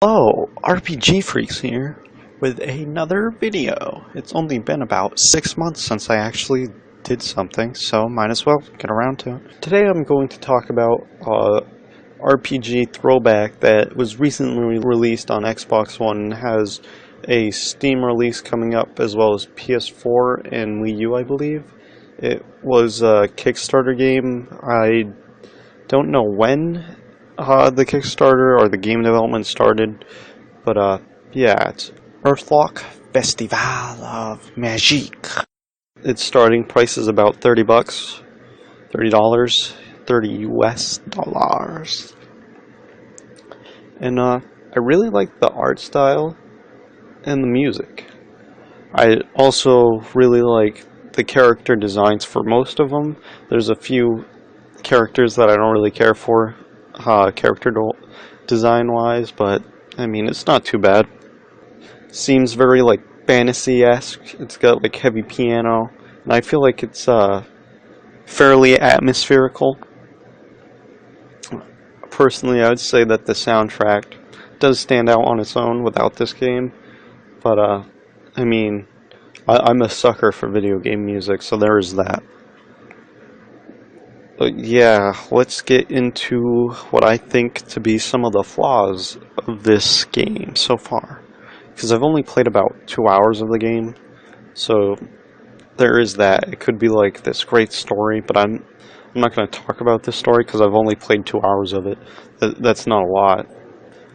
Oh, RPG Freaks here with another video. It's only been about 6 months since I actually did something, so might as well get around to it. Today I'm going to talk about RPG throwback that was recently released on Xbox One and has a Steam release coming up as well as PS4 and Wii U, I believe. It was a Kickstarter game. I don't know when the Kickstarter or the game development started, but yeah, it's Earthlock Festival of Magique. Its starting price is about $30, $30 US dollars. And I really like the art style and the music. I also really like the character designs for most of them. There's a few characters that I don't really care for, character design wise, but I mean, it's not too bad. Seems very like fantasy-esque. It's got like heavy piano, and I feel like it's fairly atmospherical. Personally, I would say that the soundtrack does stand out on its own without this game, but I mean, I'm a sucker for video game music, so there is that. But yeah, let's get into what I think to be some of the flaws of this game so far. Because I've only played about 2 hours of the game, so there is that. It could be like this great story, but I'm not going to talk about this story because I've only played 2 hours of it. That's not a lot.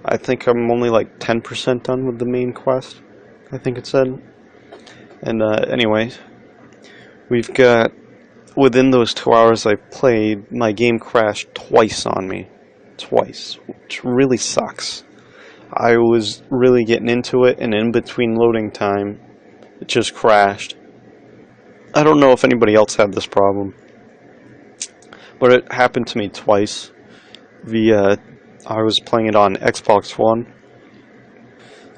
I think I'm only like 10% done with the main quest, I think it said. And anyway, we've got... Within those 2 hours I played, my game crashed twice on me. Twice. Which really sucks. I was really getting into it, and in between loading time, it just crashed. I don't know if anybody else had this problem, but it happened to me twice. I was playing it on Xbox One.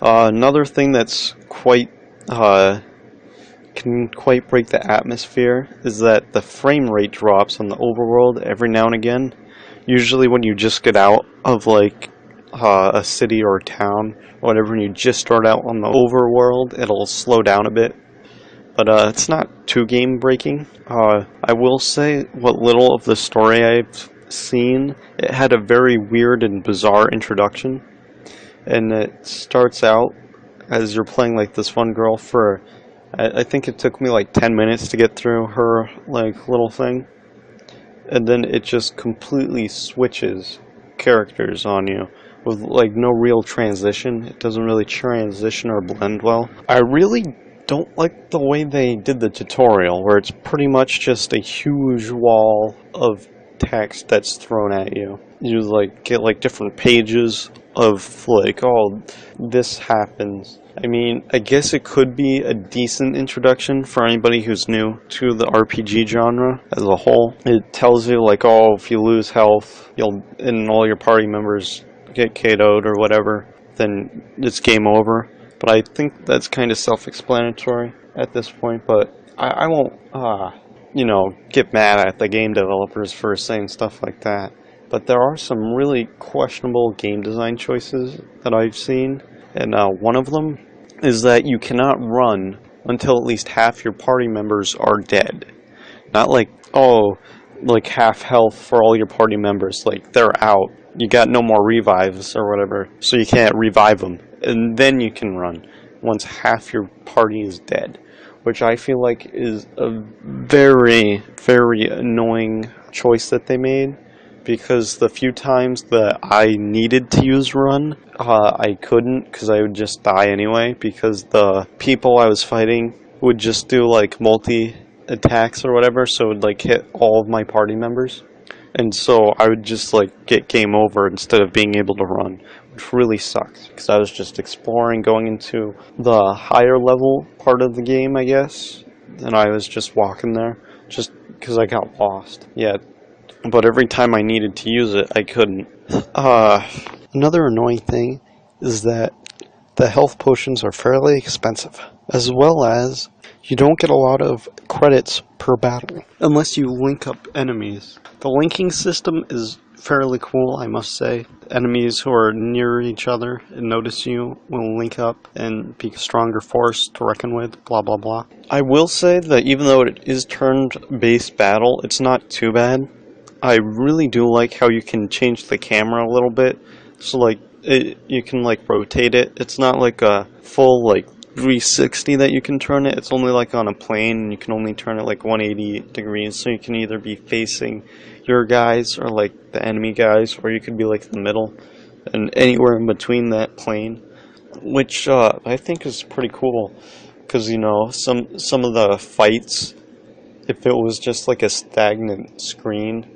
Another thing that's can quite break the atmosphere is that the frame rate drops on the overworld every now and again. Usually when you just get out of like a city or a town or whatever, and you just start out on the overworld, it'll slow down a bit. But it's not too game breaking. I will say what little of the story I've seen, it had a very weird and bizarre introduction. And it starts out as you're playing like this one girl for... I think it took me like 10 minutes to get through her like little thing, and then it just completely switches characters on you with like no real transition. It doesn't really transition or blend well. I really don't like the way they did the tutorial, where it's pretty much just a huge wall of text that's thrown at you. You like get like different pages of like, oh, this happens. I mean, I guess it could be a decent introduction for anybody who's new to the RPG genre as a whole. It tells you like, oh, if you lose health, and all your party members get KO'd or whatever, then it's game over. But I think that's kind of self-explanatory at this point, but I won't, get mad at the game developers for saying stuff like that. But there are some really questionable game design choices that I've seen. And one of them is that you cannot run until at least half your party members are dead. Not like, oh, like half health for all your party members. Like, they're out. You got no more revives or whatever, so you can't revive them. And then you can run once half your party is dead. Which I feel like is a very, very annoying choice that they made. Because the few times that I needed to use run, I couldn't because I would just die anyway, because the people I was fighting would just do like multi-attacks or whatever, so it would like hit all of my party members. And so I would just like get game over instead of being able to run, which really sucks, because I was just exploring, going into the higher level part of the game, I guess, and I was just walking there, just because I got lost. Yeah. But every time I needed to use it, I couldn't. Another annoying thing is that the health potions are fairly expensive, as well as you don't get a lot of credits per battle, unless you link up enemies. The linking system is fairly cool, I must say. Enemies who are near each other and notice you will link up and be a stronger force to reckon with, blah blah blah. I will say that even though it is turn-based battle, it's not too bad. I really do like how you can change the camera a little bit. So like you can like rotate it. It's not like a full like 360 that you can turn it. It's only like on a plane, and you can only turn it like 180 degrees. So you can either be facing your guys or like the enemy guys, or you could be like in the middle and anywhere in between that plane, which I think is pretty cool. Because you know some of the fights, if it was just like a stagnant screen,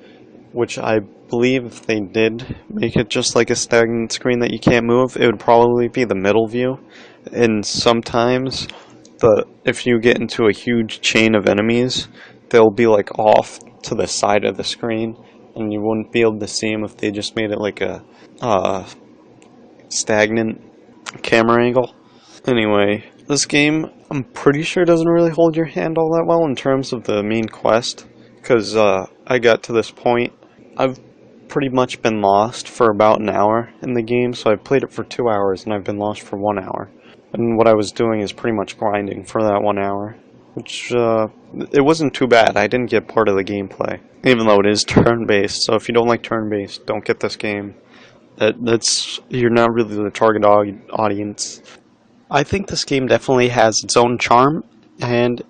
which I believe if they did make it just like a stagnant screen that you can't move, it would probably be the middle view. And sometimes, if you get into a huge chain of enemies, they'll be like off to the side of the screen, and you wouldn't be able to see them if they just made it like a stagnant camera angle. Anyway, this game, I'm pretty sure doesn't really hold your hand all that well in terms of the main quest, because I got to this point. I've pretty much been lost for about an hour in the game, so I played it for 2 hours and I've been lost for 1 hour. And what I was doing is pretty much grinding for that 1 hour, which it wasn't too bad. I didn't get part of the gameplay, even though it is turn-based. So if you don't like turn-based, don't get this game. You're not really the target audience. I think this game definitely has its own charm, and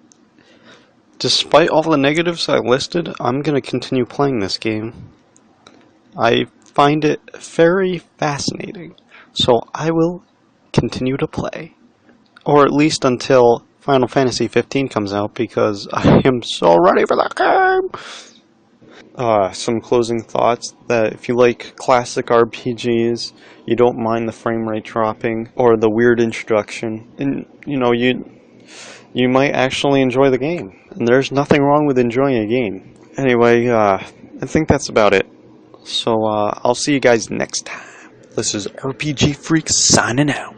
despite all the negatives I listed, I'm going to continue playing this game. I find it very fascinating, so I will continue to play. Or at least until Final Fantasy 15 comes out, because I am so ready for that game! Some closing thoughts, that if you like classic RPGs, you don't mind the frame rate dropping, or the weird introduction, and you know, you might actually enjoy the game. And there's nothing wrong with enjoying a game. Anyway, I think that's about it. So, I'll see you guys next time. This is RPG Freak signing out.